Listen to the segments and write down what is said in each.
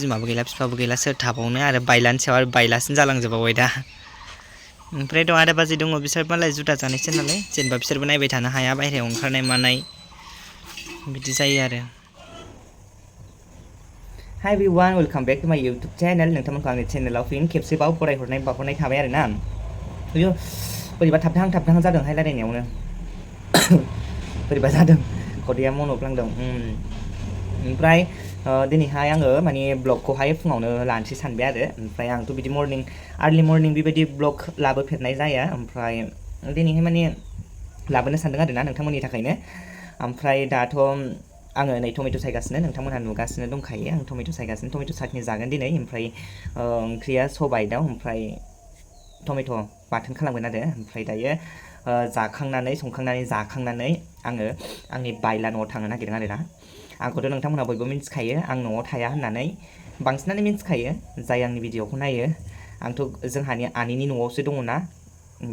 बिमाबो गैला बिफाबो गैला सोर थाबावनो आरो बायलानि सायाव आरो बायलासिनो जालांजोबबावबाय दा ओमफ्राय दं आदा बाजै दङ बिसोर मालाय जुदा जानायसो नालाय जेनेबा बिसोरबो नायबाय थानो हाया बाहेरायाव ओंखारनाय मानाय बिदि जायो आरो Hi everyone, welcome back to my YouTube channel. नोंथांमोनखौ आंनि चेनेलाव फिन खेबसेबाव फरायहरनाय बावहरनाय थाबाय आरो ना बेयो बोरैबा थाबथाहां जादोंहाय रायलायनायावनो बोरैबा जादों खदैया मन'ग्लांदों ओमफ्राय दिनैहाय आङो माने ब्लगखौहाय फुङावनो लानोसै सानबाय आरो ओमफ्राय आंथ' बिदि आर्लि मर्निं बेबायदि ब्लग लाबोफेरनाय जाया ओमफ्राय दिनैहाय माने लाबोनो सानदों आरो ना नोंथांमोननि थाखायनो ओमफ्राय दाथ' आङो नै टमेट' सायगासिनो नोंथांमोनहा नुगासिनो दंखायो आं टमेट' सायगासिनो टमेट' चाटनि जागोन दिनै ओमफ्राय ओंख्रिया सबाय दाउ ओमफ्राय टमेट' बाथोन खालामगोन आरो ओमफ्राय दायो संखांनानै जाखांनानै आङो आंनि बायला न'आव थांनो नागिरदों आरो ना आंखौथ' नोंथांमोनहा बयबो मिन्थिखायो आं न'आव थाया होननानै बांसिनानो मिन्थिखायो जाय आंनि भिडिअ'खौ नायो आंथ' जोंहानि आनैनि न'आवसो दङ ना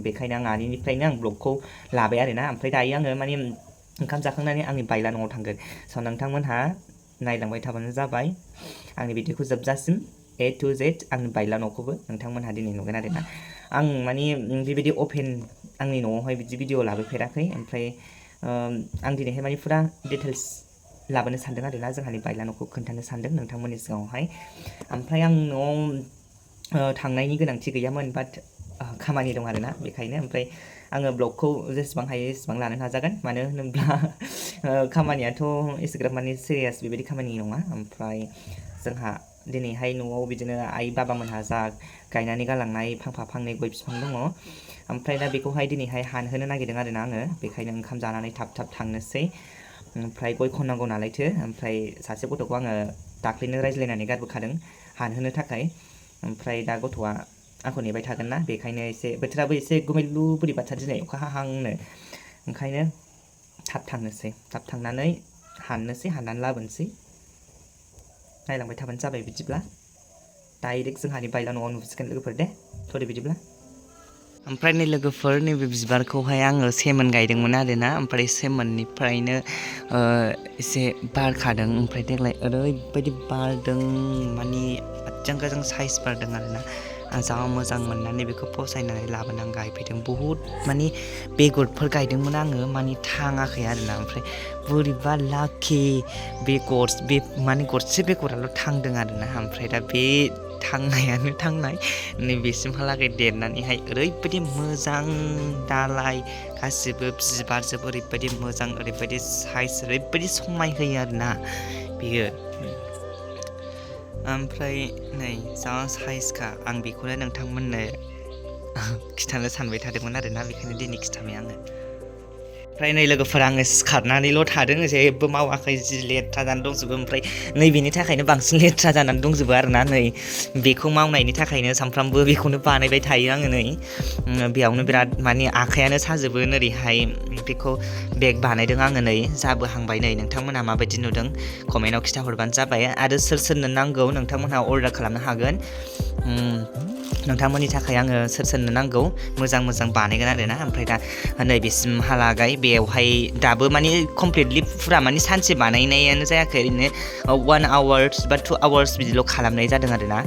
बेखायनो आं आनैनिफ्रायनो आं ब्लगखौ लाबाय आरो ना ओमफ्राय दायो आङो माने ओंखाम जाखांनानै आंनि बायला न'आव थांगोन स' नोंथांमोनहा नायलांबाय थाबानो जाबाय आंनि भिडिअ'खौ जोबजासिम A to Z आंनि बायला न'खौबो नोंथांमोनहा दिनै नुगोन आरो ना आं माने बेबायदि अपेन आंनि न'आवहाय बिदि भिडिअ लाबोफेराखै ओमफ्राय आं दिनैहाय माने फुरा डिटेल्स लाबोनो सानदों आरो ना जोंहानि बायला न'खौ खोन्थानो सानदों नोंथांमोननि सिगाङावहाय ओमफ्राय आं न'आव थांनायनि गोनांथि गैयामोन बाट खामानि दं आरो ना बेखायनो ओमफ्राय आङो ब्लगखौ जेसेबां हायो एसेबां लानो नाजागोन मानो होनोब्ला खामानियाथ' एसेग्राब माने सिरियास बेबायदि खामानि नङा ओमफ्राय जोंहा दिनैहाय न'आव बिदिनो आइ बाबामोनहा जा गायनानै गालांनाय फांफा फांनै गय बिफां दङ ओमफ्राय दा बेखौहाय दिनैहाय हानहोनो नागिरदों आरो ना आङो बेखायनो ओंखाम जानानै थाब थांनोसै ओमफ्राय गय खननांगौ नालायथो ओमफ्राय सासे गथ'खौ आङो दाख्लैनो रायज्लायनानै गारबोखादों हानहोनो थाखाय ओमफ्राय दा गथ'आ आंखौ नेबाय थागोन ना बेखायनो एसे बोथोराबो एसे गुमैलु बोरैबाथा दिनै अखा हाहांनो ओंखायनो थाब थांनानै हाननानै लाबोनोसै नायलांबाय थाबानो जाबाय बिदिब्ला डाइरेक्ट जोंहानि बायला न'आव नुसिगोन लोगोफोर दे थ'दे बिदिब्ला ओमफ्राय नै लोगोफोर नैबे बिबारखौहाय आङो सेमोन गायदोंमोन आरोना ओमफ्राय सेमोननिफ्रायनो एसे बारखादों ओमफ्राय देग्लाय ओरैबायदि बारदों माने आजां गाजां साइज बारदों आरोना आं जा मोजां मोननानै बेखौ फसायनानै लाबोनानै गायफैदों बहुद माने बेगरफोर गायदोंमोन आङो माने थाङाखै आरोना ओमफ्राय बोरैबा लाखि बे माने गरसे बेगराल' थांदों आरोना ओमफ्राय दा बे थांनायानो थांनाय नैबेसिमहालागै देरनानैहाय ओरैबायदि मोजां दालाय गासिबो बिबारजों ओरैबायदि मोजां ओरैबायदि साइज ओरैबायदि समाय होयो आरोना बेयो ओमफ्राय नै जा साइजखा आं बेखौनो नोंथांमोननो खिथानो सानबाय थादोंमोन आरोना बेखायनो दिनै खिथाबाय आङो ओमफ्राय नै लोगोफोर आङो सिखारनानैल' थादों जेबो मावाखै जि लेथ्रा जानानै दंजोबो ओमफ्राय नैबेनि थाखायनो बांसिन लेथ्रा जानानै दंजोबो आरोना नै बेखौ मावनायनि थाखायनो सानफ्रामबो बेखौनो बानायबाय थायो आङो नै बेयावनो बिराद माने आखायानो साजोबो ओरैहाय बेखौ बेग बानायदों आङो नै जाबोहांबाय नै नोंथांमोनहा माबायदि नुदों कमेन्टआव खिथाहरबानो जाबाय आरो सोरनो नांगौ नोंथांमोनहा अर्डार खालामनो हागोन नोंथांमोननि थाखाय आङो सोरनो नांगौ मोजां बानायगोन आरोना ओमफ्राय दा नैबेसिमहालागै बेयावहाय दाबो माने कमप्लिटलि फुरा माने सानसे बानायनायानो जायाखै ओरैनो 1 आवार्स बा 2 आवार्स बिदिल' खालामनाय जादों आरोना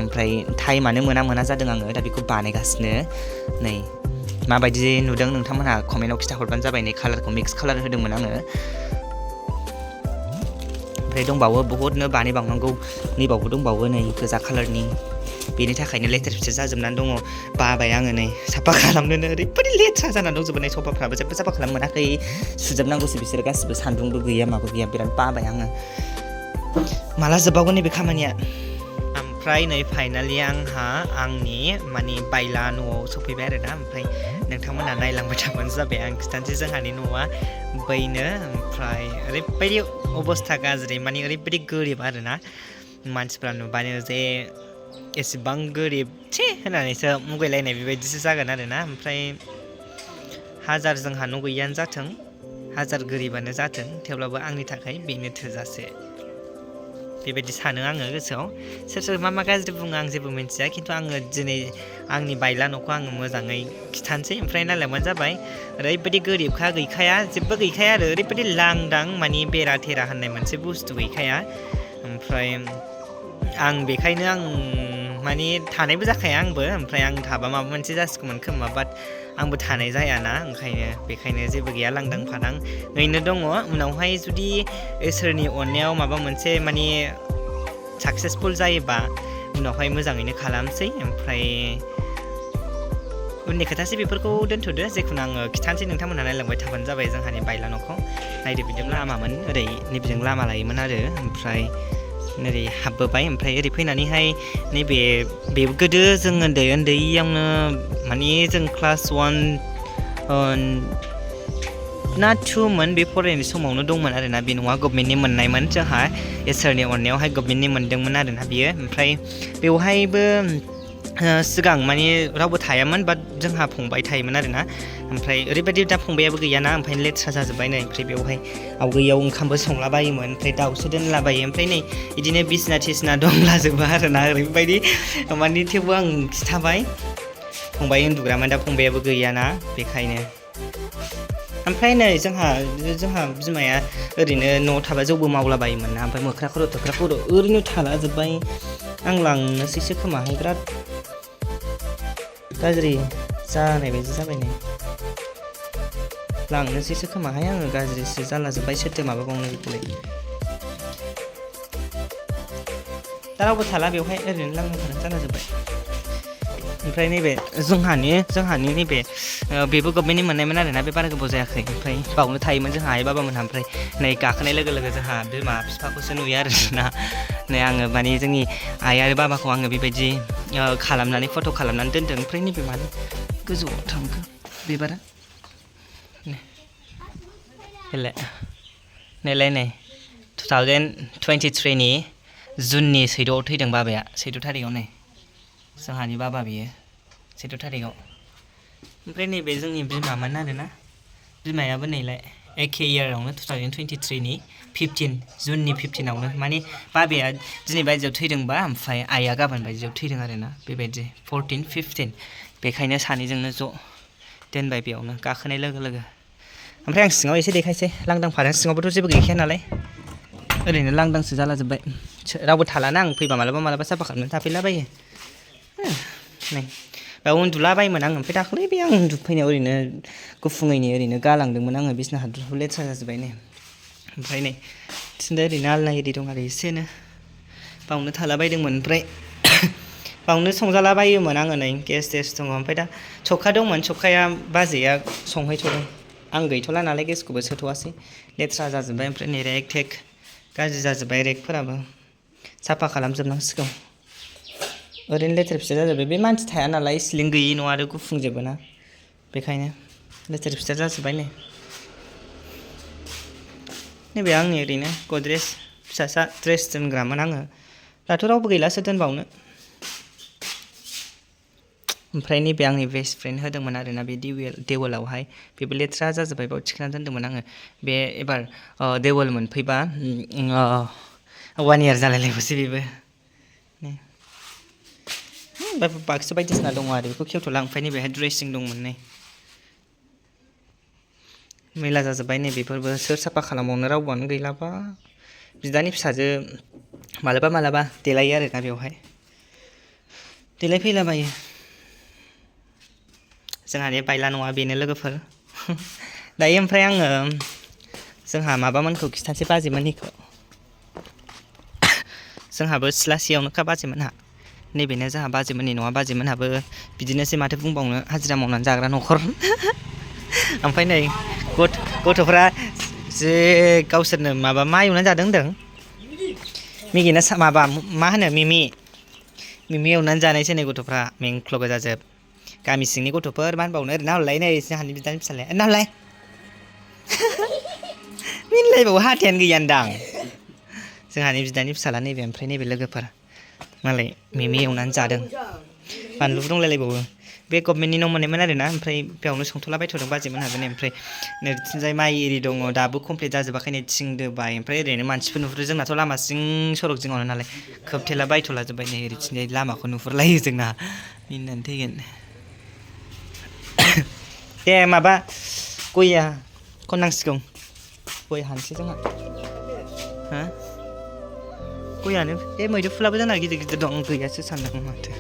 ओमफ्राय टाइमानो मोना जादों आङो दा बेखौ बानायगासिनो नै माबायदि नुदों नोंथांमोनहा कमेन्टआव खिथाहरबानो जाबाय नै कालारखौ मिक्स कालार होदोंमोन आङो ओमफ्राय दंबावो बहुतनो बानायबावनांगौ नैबावबो दंबावो नै गोजा कालारनि बेनि थाखायनो लेथेर फेथेर जाजोबनानै दङ बाबाय आङो नै साफा खालामनोनो ओरैबायदि लेथ्रा जानानै दंजोबो नै सफाफ्राबो जेबो साफा खालामनो मोनाखै सुजोबनांगौसो बिसोर गासिबो सान्दुंबो गैया माबो गैया बिराद बाबाय आङो माला जोबबावगोन नैबे खामानिया ओमफ्राय नै फाइनालि आंहा आंनि माने बायला न'आव सफैबाय आरोना ओमफ्राय नोंथांमोनहा नायलांबाय थाबानो जाबाय आं खिथानोसै जोंहानि न'आ बैनो ओमफ्राय ओरैबायदि अबस्था गाज्रि माने ओरैबायदि गोरिब आरोना मानसिफ्रा नुबानो जे एसेबां गोरिब छे होननानैसो मुगैलायनाय बेबायदिसो जागोन आरोना ओमफ्राय हाजार जोंहा न' गैयानो जाथों हाजार गोरिबानो जाथों थेवब्लाबो आंनि थाखाय बेनो थोजासे बेबायदि सानो आङो गोसोआव सोर मा गाज्रि बुङो आं जेबो मिन्थिया खिन्थु आङो दिनै आंनि बायला न'खौ आङो मोजाङै खिथानोसै ओमफ्राय नायलांबानो जाबाय ओरैबायदि गोरिबखा गैखाया जेबो गैखाया आरो ओरैबायदि लांदां माने बेरा थेरा होननाय मोनसे बुस्थु गैखाया ओमफ्राय आं बेखायनो आं माने थानायबो जाखाया आंबो ओमफ्राय आं थाबा माबा मोनसे जासिगौमोन खोमा बाट आंबो थानाय जायाना ओंखायनो बेखायनो जेबो गैया लांदां फादां ओरैनो दङ उनावहाय जुदि इसोरनि अननायाव माबा मोनसे माने साक्सेसफुल जायोबा उनावहाय मोजाङैनो खालामसै ओमफ्राय उननि खोथासै बेफोरखौ दोनथ'दो जेखुनु आङो खिथानोसै नोंथांमोनहा नायलांबाय थाबानो जाबाय जोंहानि बायला न'खौ नायदो बिदिनो लामामोन ओरै नैबेजों लामा लायोमोन आरो ओमफ्राय ओरै हाबबोबाय ओमफ्राय ओरै फैनानैहाय नैबे गोदो जों उन्दैयावनो माने जों क्लास 1 ना 2मोन बे फरायनाय समावनो दंमोन आरोना बे न'आ गभर्नमेन्टनि मोननायमोन जोंहा इसोरनि अननायावहाय गभर्नमेन्टनि मोनदोंमोन आरोना बियो ओमफ्राय बेवहायबो सिगां माने रावबो थायामोन बाट जोंहा फंबाय थायोमोन आरोना ओमफ्राय ओरैबायदि दा फंबायाबो गैयाना ओमफ्राय लेथ्रा जाजोब्बाय नै ओमफ्राय बेवहाय आवगैयाव ओंखामबो संलाबायोमोन ओमफ्राय दाउसो दोनलाबायो ओमफ्राय नै बिदिनो बिसना थिसना दंलाजोबो आरोना ओरैबायदि माने थेवबो आं खिथाबाय फंबाय उन्दुग्रामोन दा फंबायाबो गैयाना बेखायनो ओमफ्राय नै जोंहा बिमाया ओरैनो न'आव थाबा जौबो मावलाबायोमोन ना ओमफ्राय मोख्रा खर' ओरैनो थालाजोब्बाय आं लांनोसैसो खोमाहाय बिराद गाज्रि जानाय बायदि जाबाय नै लांनोसैसो खोमाहाय आङो गाज्रिसो जालाजोब्बाय सोरथो माबाबावनो बेखौलाय दा रावबो थाला बेवहाय ओरैनो लांनो थानो जालाजोब्बाय ओमफ्राय नैबे जोंहानि नैबे बेबो गभर्नमेन्टनि मोननायमोन आरोना बे बारा गोबाव जायाखै ओमफ्राय बावनो थायोमोन जोंहा आइ बाबामोनहा ओमफ्राय नै गाखोनाय लोगो लोगो जोंहा बिमा बिफाखौसो नुयो आरोना नै आङो माने जोंनि आइ आरो बाबाखौ आङो बेबायदि खालामनानै फट' खालामनानै दोनदों ओमफ्राय नैबे मानो गोजौआव थांखो बिबारा नैलाय नै 2023नि जुननि 6 थैदों बाबाया 6 थारिखआव नै जोंहानि बाबा बियो 6 थारिखआव ओमफ्राय नैबे जोंनि बिमामोन आरोना बिमायाबो नैलाय एखे इयारावनो 2023नि 15 जुननि 15आवनो माने बाबाया दिनै बायदियाव थैदोंबा ओमफ्राय आइया गाबोन बायदियाव थैदों आरोना बेबायदि 14, 15 बेखायनो सानैजोंनो ज' दोनबाय बेयावनो गाखोनाय लोगो लोगो ओमफ्राय आं सिङाव एसे देखायसै लांदां फादां सिङावबोथ' जेबो गैखाया नालाय ओरैनो लांदांसो जालाजोब्बाय रावबो थालाना आं फैबा मालाबा साफा खालामनानै थाफैलाबायो नै बेयाव उन्दुलाबायोमोन आं ओमफ्राय दाख्लै बे आं उन्दुफैनायाव ओरैनो गुफुङैनि ओरैनो गालांदोंमोन आङो बिसना हाद्रिखौ लेथ्रा जाजोब्बाय नै ओमफ्राय नै थिनदा ओरैनो आलना एरि दं आरो एसेनो बावनो थालाबायदोंमोन ओमफ्राय बावनो संजालाबायोमोन आङो नै गेस दङ ओमफ्राय दा सौखा दंमोन सौखाया बाजैया संहैथ'दों आं गैथ'ला नालाय गेसखौबो सोथ'वासै लेथ्रा जाजोब्बाय ओमफ्राय नै रेक टेक गाज्रि जाजोब्बाय रेकफोराबो साफा खालामजोबनांसिगौ ओरैनो लेथेर फिथेर जाजोब्बाय बे मानसि थाया नालाय सिलिं गैयि न' आरो गुफुंजोबो ना बेखायनो लेथेर फिथेर जाजोब्बाय नैबे आंनि ओरैनो गद्रेज फिसासा ड्रेस दोनग्रामोन आङो दाथ' रावबो गैलासो दोनबावनो ओमफ्राय नैबे आंनि बेस्ट फ्रेन्ड होदोंमोन आरोना बे देवोलावहाय बेबो लेथ्रा जाजोब्बाय बाव थिखोना दोन्दोंमोन आङो बे एबार देवोल मोनफैबा 1 इयार जालायलायबावसै बेबो बाक्सु बायदिसिना दङ आरो बेखौ खेवथ'ला ओमफ्राय नैबेहाय ड्रेसिं दंमोन नै मैला जाजोब्बाय नै बेफोरबो सोर साफा खालामबावनो रावबोआनो गैलाबा बिदानि फिसाजो मालाबा देलायो आरोना बेवहाय देलायफैलाबायो जोंहानि बायला नङा बेनो लोगोफोर दायो ओमफ्राय आङो जोंहा माबामोनखौ खिथानोसै बाजैमोननिखौ जोंहाबो सिलासेयावनोखा बाजैमोनहा नैबेनो जोंहा बाजैमोननि न'आ बाजैमोनहाबो बिदिनोसै माथो बुंबावनो हाजिरा मावनानै जाग्रा न'खर ओमफ्राय नै गथ'फ्रा जे गावसोरनो मा एवनानै जादों होनदों मिगिना माबा मा होनो मिमि एवनानै जानायसै नै गथ'फ्रा मेंख्ल' गोजाजोब गामि सिंनि गथ'फोर मा होनबावनो ओरैनो नाहरलाय नै जोंहानि बिदानि फिसालाया नालाय मिनिलायबावो हाथायानो गैयानदां जोंहानि बिदानि फिसाला नैबे ओमफ्राय नैबे लोगोफोर मालाय मिमि एवनानै जादों बानलुबो दंलायलायबावो बे गभर्नमेन्टनि न' मोननायमोन आरोना ओमफ्राय बेयावनो संथ'लाबायथ'दों बाजैमोनहाबो नै ओमफ्राय नैथिंजाय माइ एरि दङ दाबो कमप्लिट जाजोबाखै नै थिं दोबाय ओमफ्राय ओरैनो मानसिफोर नुहुरो जोंनाथ' लामा जिं सरक जिङावनो नालाय खोबथेला बायथ'ला जोब्बाय नै ओरैथिंजाय लामाखौ नुहुरलायो जोंना मिनिनानै थैगोन दे माबा गयआ खननांसिगौ गय हानसै जोंहा गयानो मैदुफुलाबो जोंना गिदिर गिदिर दं गैयासो सानदों माथो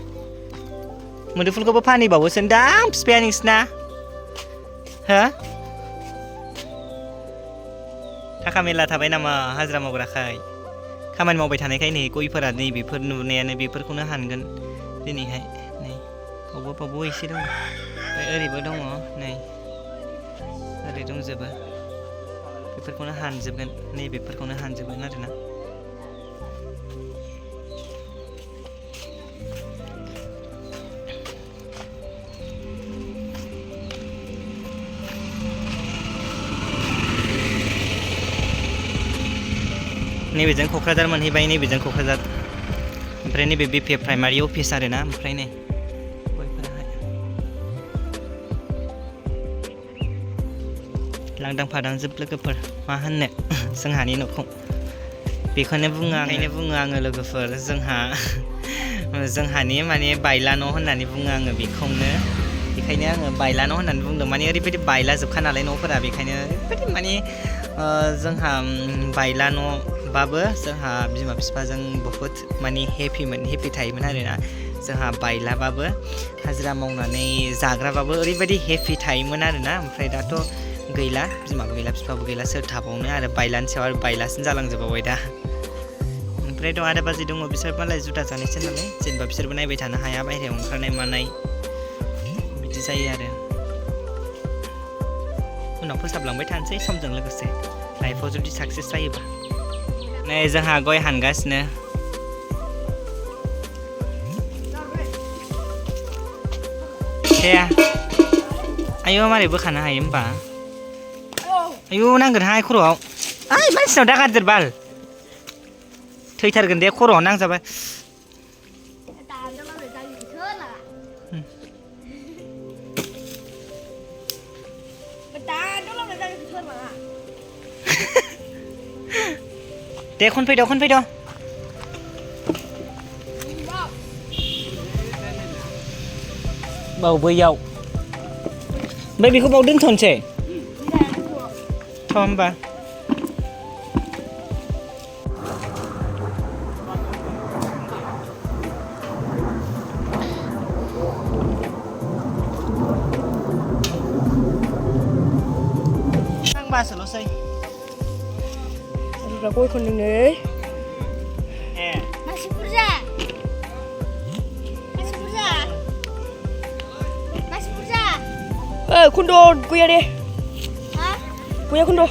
मैदुफुलखौबो फानहैबावोसो दां बिफाया नोंसिना हो थाखा मेरला थाबाय नामा हाजिरा मावग्राखाय खामानि मावबाय थानायखाय नै गयफोरा नै बेफोर नुनायानो बेफोरखौनो हानगोन दिनैहाय नै बावबो एसे दं ओरैबो दङ नै ओरै दंजोबो बेफोरखौनो हानजोबगोन नै बेफोरखौनो हानजोबगोन आरोना नैबेजों क'क्राझार मोनहैबाय नैबेजों क'क्राझार ओमफ्राय नैबे बिपिएफ प्राइमारि अफिस आरोना ओमफ्राय नै गयफोराहाय लांदां फादां जोब लोगोफोर मा होननो जोंहानि न'खौ बेखौनो बुङो आङो लोगोफोर जोंहानि माने बायला न' होननानै बुङो आङो बेखौनो बेखायनो आङो बायला न' होननानै बुंदों माने ओरैबायदि बायला जोबखा नालाय न'फोरा बेखायनो ओरैबायदि माने जोंहा बायला न' बाबो जोंहा बिमा बिफाजों बहुत माने हेपि थायोमोन आरोना जोंहा बायलाबाबो हाजिरा मावनानै जाग्राबाबो ओरैबायदि हेपि थायोमोन आरोना ओमफ्राय दाथ' गैला बिमाबो गैला बिफाबो गैला सोर थाबावनो आरो बायलानि सायाव आरो बायलासिनो जालांजोबबाय दा ओमफ्राय दं आदा बाजै दङ बिसोर मालाय जुदा जानायसो नालाय जेनेबा बिसोरबो नायबाय थानो हाया बाहेरायाव ओंखारनाय मानाय बिदि जायो आरो उनाव फोसाबलांबाय थानोसै समजों लोगोसे लाइफआव जुदि साक्सेस जायोबा नै जोंहा गय हानगासिनो आयौ मारै बोखानो हायो होमबा आयौ नांगोनहाय खर'आव ओइ मानसिनाव दागारदेर बाल थैथारगोन दे खर'आव नांजाबाय दे खनफैद' बाव बैयाव ओमफ्राय बेखौ बाव दोनथ'नोसै थ' होमबा नांबासोल'सै गय खनदोंनो ए मानसि बुरजा खन्द' गया दे गया खन्द'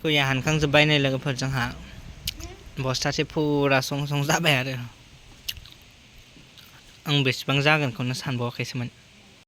गया हानखांजोब्बाय नै लोगोफोर जोंहा बस्थासे फुरा सं जाबाय आरो आं बेसेबां जागोनखौनो सानबावाखैसोमोन